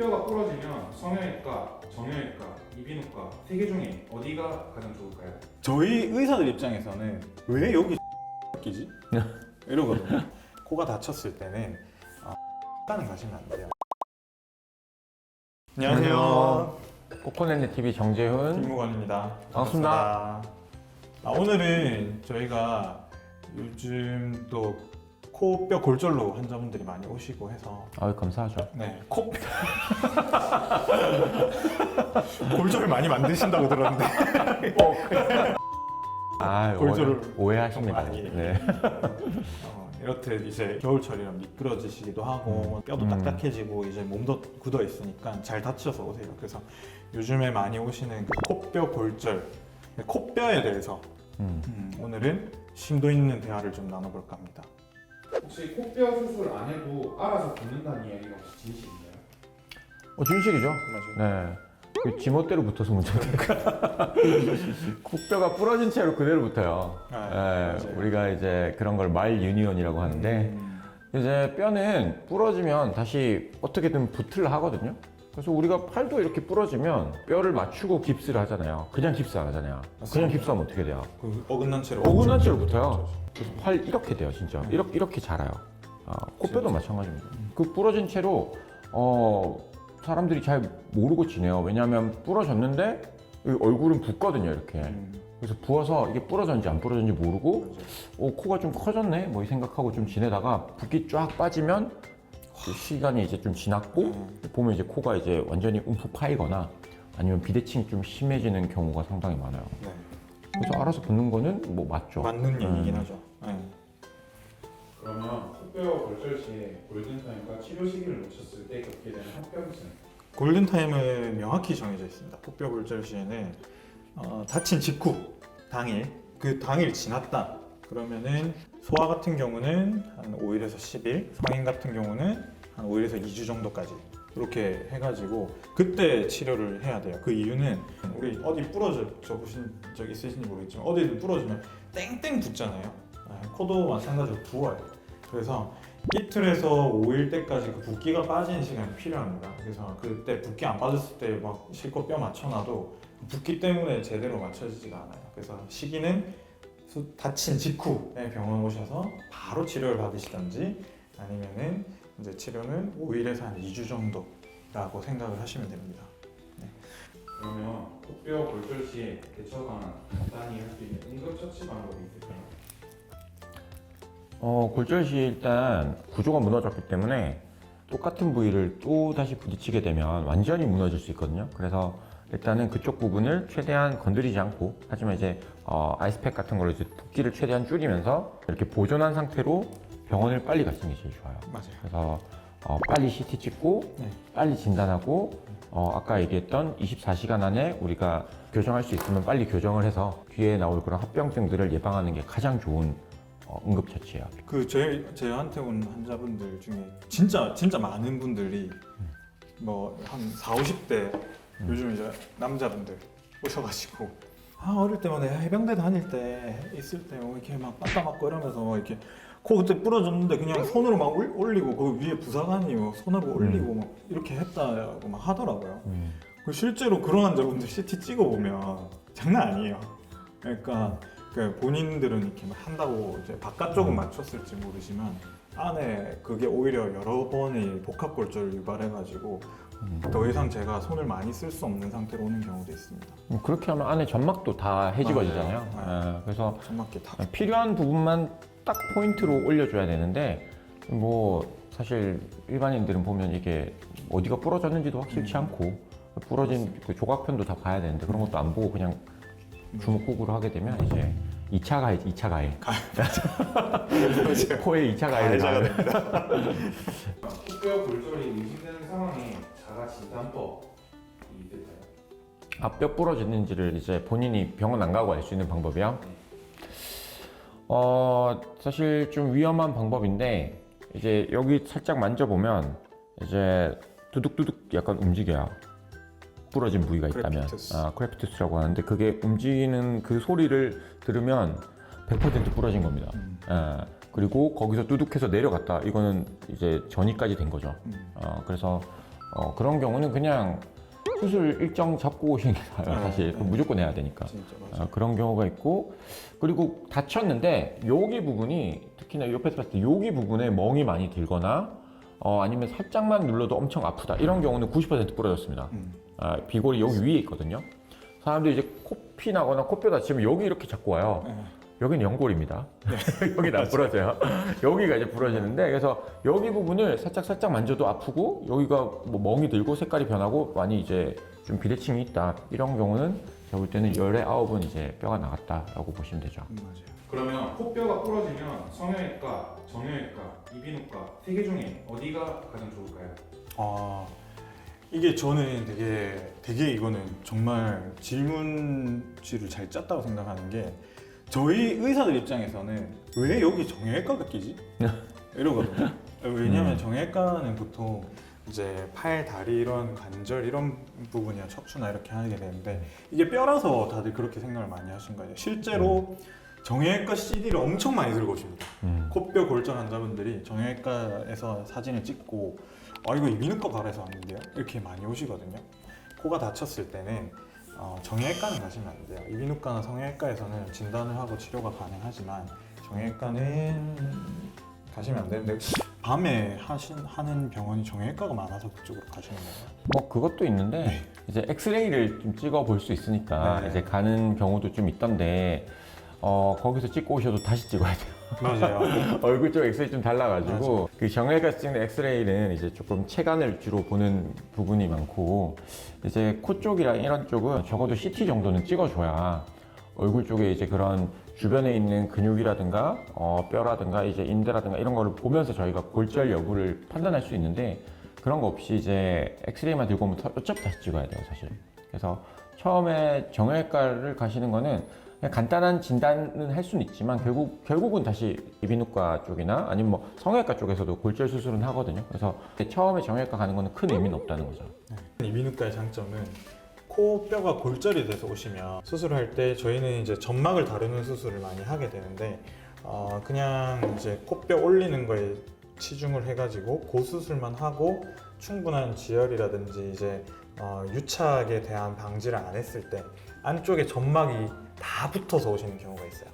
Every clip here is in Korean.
코뼈가 부러지면 성형외과, 정형외과, 이비인후과 세 개 중에 어디가 가장 좋을까요? 저희 의사들 입장에서는 왜 여기 끼지? 이러거든요. 코가 다쳤을 때는 가는 가시면 안 돼요. 안녕하세요. 코코넷 TV 정재훈. 김무관입니다. 반갑습니다. 오늘은 저희가 요즘 또 코뼈 골절로 환자분들이 많이 오시고 해서 아유, 감사하죠. 네, 코뼈 골절을 많이 만드신다고 들었는데 아, 골절을 오해하십니다. 많이. 네. 이렇듯 이제 겨울철이라 미끄러지시기도 하고 뼈도 딱딱해지고 이제 몸도 굳어 있으니까 잘 다쳐서 오세요. 그래서 요즘에 많이 오시는 그 코뼈 골절, 코뼈에 대해서 오늘은 심도 있는 대화를 좀 나눠볼까 합니다. 혹시 코뼈 수술 안 해도 알아서 붙는다는 이야기가 혹시 진실인가요? 진실이죠. 맞아요. 네. 그 지멋대로 붙어서 문제니까. 코뼈가 부러진 채로 그대로 붙어요. 맞아요. 우리가 이제 그런 걸 말 유니온이라고 하는데 이제 뼈는 부러지면 다시 어떻게든 붙으려 하거든요. 그래서 우리가 팔도 이렇게 부러지면 뼈를 맞추고 깁스를 하잖아요. 그냥 깁스 안 하잖아요. 그냥 깁스하면 어떻게 돼요? 그 어긋난 채로 어긋난 채로 붙어요. 그래서 팔 이렇게 돼요, 진짜. 이렇게 자라요. 코뼈도 마찬가지입니다. 그 부러진 채로 사람들이 잘 모르고 지내요. 왜냐하면 부러졌는데 얼굴은 붓거든요, 이렇게. 그래서 부어서 이게 부러졌는지 안 부러졌는지 모르고 코가 좀 커졌네 뭐 이 생각하고 좀 지내다가 붓기 쫙 빠지면 시간이 이제 좀 지났고 보면 이제 코가 이제 완전히 움푹 파이거나 아니면 비대칭이 좀 심해지는 경우가 상당히 많아요. 네. 그래서 알아서 붙는 거는 뭐 맞죠. 맞는 얘기긴 하죠. 네. 그러면 코뼈 골절 시에 골든타임과 치료 시기를 놓쳤을 때 겪게 되는 합병증. 골든타임은 명확히 정해져 있습니다. 코뼈 골절 시에는 다친 직후 당일, 그 당일 지났다 그러면은 소아 같은 경우는 한 5일에서 10일, 성인 같은 경우는 한 5일에서 2주 정도까지 이렇게 해가지고 그때 치료를 해야 돼요. 그 이유는 우리 어디 부러져 보신 적 있으신지 모르겠지만 어디든 부러지면 땡땡 붓잖아요. 코도 마찬가지로 부어요. 그래서 이틀에서 5일 때까지 그 붓기가 빠지는 시간이 필요합니다. 그래서 그때 붓기 안 빠졌을 때 막 실컷 뼈 맞춰놔도 붓기 때문에 제대로 맞춰지지가 않아요. 그래서 시기는 다친 직후에 병원 오셔서 바로 치료를 받으시던지 아니면은 이제 치료는 5일에서 한 2주 정도라고 생각을 하시면 됩니다. 그러면 코뼈 골절 시에 대처 방안 간단히 할 수 있는 응급처치 방법이 있을까요? 골절 시 일단 구조가 무너졌기 때문에 똑같은 부위를 또 다시 부딪히게 되면 완전히 무너질 수 있거든요. 그래서 일단은 그쪽 부분을 최대한 건드리지 않고, 하지만 이제 아이스팩 같은 걸로 이제 붓기를 최대한 줄이면서 이렇게 보존한 상태로 병원을 빨리 가시는 게 제일 좋아요. 맞아요. 그래서 빨리 CT 찍고 네. 빨리 진단하고 아까 얘기했던 24시간 안에 우리가 교정할 수 있으면 빨리 교정을 해서 뒤에 나올 그런 합병증들을 예방하는 게 가장 좋은 응급처치예요. 그 저한테 온 환자분들 중에 진짜 많은 분들이 뭐 한 40, 50대 요즘 이제 남자분들 오셔가지고 어릴 때만 해병대 다닐 때 있을 때 뭐 이렇게 막 빠따 맞고 이러면서 뭐 이렇게 코 그때 부러졌는데 그냥 손으로 막 올리고 그 위에 부사관이 뭐 손으로 올리고 막 이렇게 했다고 막 하더라고요. 그 실제로 그런 환자분들 CT 찍어보면 장난 아니에요. 그러니까 본인들은 이렇게 막 한다고 이제 바깥쪽은 맞췄을지 모르지만 안에 그게 오히려 여러 번의 복합골절을 유발해가지고 더 이상 제가 손을 많이 쓸 수 없는 상태로 오는 경우도 있습니다. 그렇게 하면 안에 점막도 다 해집어지잖아요. 맞아요. 그래서 점막계 다. 필요한 부분만 딱 포인트로 올려줘야 되는데 뭐 사실 일반인들은 보면 이게 어디가 부러졌는지도 확실치 않고 부러진 그 조각편도 다 봐야 되는데 그런 것도 안 보고 그냥 주먹구구로 하게 되면 이제 2차 가해, 2차 가해. 코에 2차 가해를 가해자가 당하는. 코뼈 골절이 의심되는 상황에 자가 진단법이 있을까요? 뼈 부러졌는지를 이제 본인이 병원 안 가고 알 수 있는 방법이요? 사실 좀 위험한 방법인데 이제 여기 살짝 만져보면 이제 두둑두둑 약간 움직여요. 부러진 부위가 있다면. 크레피투스라고 하는데 그게 움직이는 그 소리를 들으면 100% 부러진 겁니다. 그리고 거기서 두둑해서 내려갔다. 이거는 이제 전이까지 된 거죠. 그래서 그런 경우는 그냥 수술 일정 잡고 오시는 게 나아요. 사실 무조건 해야 되니까. 진짜 맞아. 그런 경우가 있고, 그리고 다쳤는데 여기 부분이 특히나 옆에서 봤을 때 여기 부분에 멍이 많이 들거나 아니면 살짝만 눌러도 엄청 아프다 이런 경우는 90% 부러졌습니다. 비골이 여기 위에 있거든요. 사람들이 이제 코피 나거나 코뼈 다치면 여기 이렇게 잡고 와요. 여기는 연골입니다. 여기는 안 부러져요. 여기가 이제 부러지는데, 그래서 여기 부분을 살짝 만져도 아프고 여기가 뭐 멍이 들고 색깔이 변하고 많이 이제 좀 비대칭이 있다 이런 경우는 제가 볼 때는 10에 9은 이제 뼈가 나갔다라고 보시면 되죠. 맞아요. 그러면 코뼈가 부러지면 성형외과, 정형외과, 이비인후과 세 개 중에 어디가 가장 좋을까요? 이게 저는 되게 이거는 정말 질문지를 잘 짰다고 생각하는 게, 저희 의사들 입장에서는 왜 여기 정형외과가 끼지? 이러거든요. 왜냐면 정형외과는 보통 이제 팔, 다리 이런 관절 이런 부분이나 척추나 이렇게 하게 되는데, 이게 뼈라서 다들 그렇게 생각을 많이 하신 거예요. 실제로 정형외과 CD를 엄청 많이 들고 오십니다. 코뼈 골절 환자분들이 정형외과에서 사진을 찍고 이거 이비인후과 가라 해서 왔는데요, 이렇게 많이 오시거든요. 코가 다쳤을 때는 정형외과는 가시면 안 돼요. 이비인후과나 성형외과에서는 진단을 하고 치료가 가능하지만 정형외과는 가시면 안 되는데, 밤에 하는 병원이 정형외과가 많아서 그쪽으로 가시는 거예요. 뭐 그것도 있는데 이제 엑스레이를 좀 찍어 볼 수 있으니까 이제 가는 경우도 좀 있던데 거기서 찍고 오셔도 다시 찍어야 돼요. 맞아요. 얼굴 쪽 엑스레이 좀 달라가지고 그 정형외과에서 찍는 엑스레이는 이제 조금 체간을 주로 보는 부분이 많고, 이제 코 쪽이랑 이런 쪽은 적어도 CT 정도는 찍어줘야 얼굴 쪽에 이제 그런 주변에 있는 근육이라든가 뼈라든가 이제 인대라든가 이런 거를 보면서 저희가 골절 여부를 판단할 수 있는데, 그런 거 없이 이제 엑스레이만 들고 오면 어차피 다시 찍어야 돼요, 사실. 그래서 처음에 정형외과를 가시는 거는 그냥 간단한 진단은 할 수는 있지만 결국은 다시 이비인후과 쪽이나 아니면 뭐 성형외과 쪽에서도 골절 수술은 하거든요. 그래서 처음에 정형외과 가는 거는 큰 의미는 없다는 거죠. 이비인후과의 장점은 코뼈가 골절이 돼서 오시면 수술할 때 저희는 이제 점막을 다루는 수술을 많이 하게 되는데, 그냥 이제 코뼈 올리는 거에 치중을 해가지고 그 수술만 하고 충분한 지혈이라든지 이제 유착에 대한 방지를 안 했을 때 안쪽에 점막이 다 붙어서 오시는 경우가 있어요.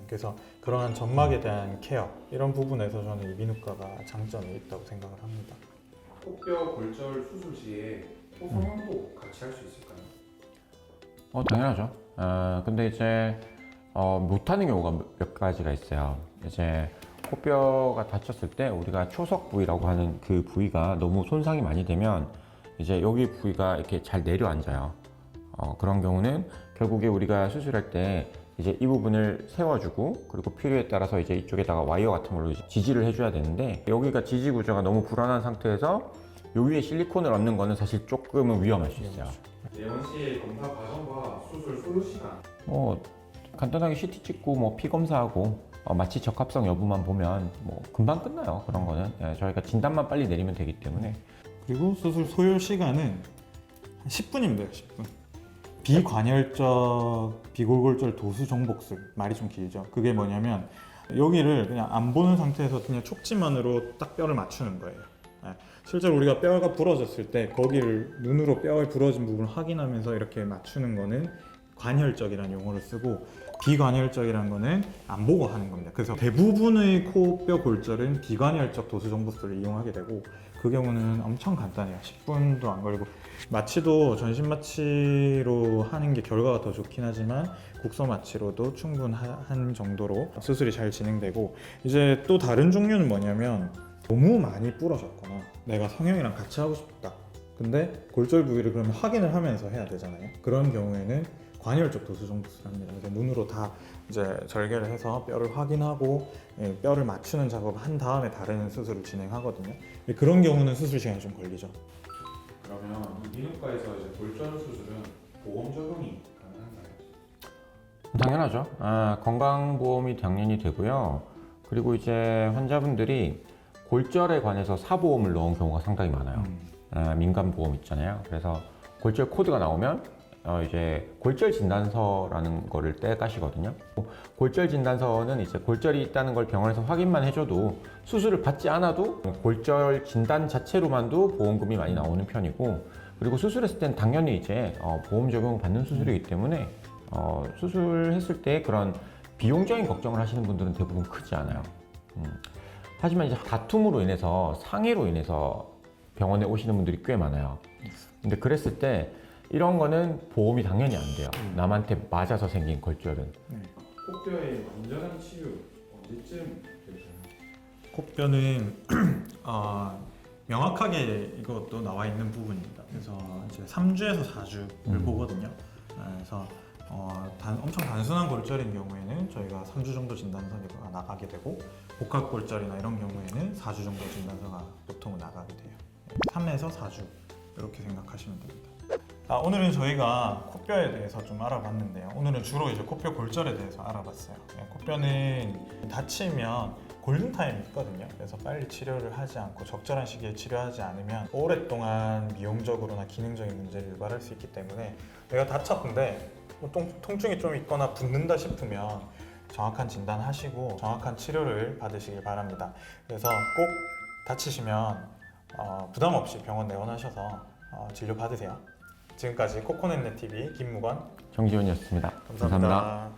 그래서 그러한 점막에 대한 케어 이런 부분에서 저는 이비인후과가 장점이 있다고 생각을 합니다. 코뼈 골절 수술 시에 코성형도 같이 할 수 있을까요? 당연하죠. 근데 이제 못하는 경우가 몇 가지가 있어요. 이제 코뼈가 다쳤을 때 우리가 초석 부위라고 하는 그 부위가 너무 손상이 많이 되면 이제 여기 부위가 이렇게 잘 내려앉아요. 그런 경우는 결국에 우리가 수술할 때 이제 이 부분을 세워주고, 그리고 필요에 따라서 이제 이쪽에다가 와이어 같은 걸로 지지를 해줘야 되는데, 여기가 지지 구조가 너무 불안한 상태에서 요 위에 실리콘을 얹는 거는 사실 조금은 위험할 수 있어요. 예원 씨의 검사 과정과 수술 소요 시간. 뭐 간단하게 CT 찍고 뭐 피 검사하고 마취 적합성 여부만 보면 뭐 금방 끝나요. 그런 거는 저희가 진단만 빨리 내리면 되기 때문에. 그리고 수술 소요 시간은 한 10분이면 돼요. 10분. 비관혈적 비골골절 도수 정복술, 말이 좀 길죠. 그게 뭐냐면 여기를 그냥 안 보는 상태에서 그냥 촉지만으로 딱 뼈를 맞추는 거예요. 실제로 우리가 뼈가 부러졌을 때 거기를 눈으로 뼈가 부러진 부분을 확인하면서 이렇게 맞추는 거는 관혈적이라는 용어를 쓰고, 비관혈적이라는 거는 안 보고 하는 겁니다. 그래서 대부분의 코뼈 골절은 비관혈적 도수 정복술을 이용하게 되고, 그 경우는 엄청 간단해요. 10분도 안 걸리고, 마취도 전신 마취로 하는 게 결과가 더 좋긴 하지만 국소 마취로도 충분한 정도로 수술이 잘 진행되고, 이제 또 다른 종류는 뭐냐면 너무 많이 부러졌거나 내가 성형이랑 같이 하고 싶다, 근데 골절 부위를 그러면 확인을 하면서 해야 되잖아요. 그런 경우에는 관혈적 도수 정복술을 합니다. 그래서 눈으로 다 이제 절개를 해서 뼈를 확인하고 뼈를 맞추는 작업을 한 다음에 다른 수술을 진행하거든요. 그런 경우는 수술 시간이 좀 걸리죠. 그러면 이비인후과에서 이제 골절 수술은 보험 적용이 가능한가요? 당연하죠. 건강보험이 당연히 되고요. 그리고 이제 환자분들이 골절에 관해서 사보험을 넣은 경우가 상당히 많아요. 민간보험 있잖아요. 그래서 골절 코드가 나오면 이제 골절 진단서라는 거를 떼가시거든요. 골절 진단서는 이제 골절이 있다는 걸 병원에서 확인만 해줘도 수술을 받지 않아도 골절 진단 자체로만도 보험금이 많이 나오는 편이고, 그리고 수술했을 땐 당연히 이제 보험 적용 받는 수술이기 때문에 수술했을 때 그런 비용적인 걱정을 하시는 분들은 대부분 크지 않아요. 하지만 이제 다툼으로 인해서 상해로 인해서 병원에 오시는 분들이 꽤 많아요. 근데 그랬을 때 이런 거는 보험이 당연히 안 돼요. 남한테 맞아서 생긴 골절은. 코뼈의 완전한 치료 언제쯤 될까요? 코뼈는 명확하게 이것도 나와 있는 부분입니다. 그래서 이제 3주에서 4주를 보거든요. 그래서 엄청 단순한 골절인 경우에는 저희가 3주 정도 진단서가 나가게 되고, 복합골절이나 이런 경우에는 4주 정도 진단서가 보통은 나가게 돼요. 3에서 4주 이렇게 생각하시면 됩니다. 오늘은 저희가 코뼈에 대해서 좀 알아봤는데요. 오늘은 주로 이제 코뼈 골절에 대해서 알아봤어요. 코뼈는 다치면 골든타임이 있거든요. 그래서 빨리 치료를 하지 않고 적절한 시기에 치료하지 않으면 오랫동안 미용적으로나 기능적인 문제를 유발할 수 있기 때문에, 내가 다쳤는데 통증이 좀 있거나 붓는다 싶으면 정확한 진단하시고 정확한 치료를 받으시길 바랍니다. 그래서 꼭 다치시면 부담 없이 병원 내원하셔서 진료 받으세요. 지금까지 코코넷넷 TV 김무건, 정지훈이었습니다. 감사합니다.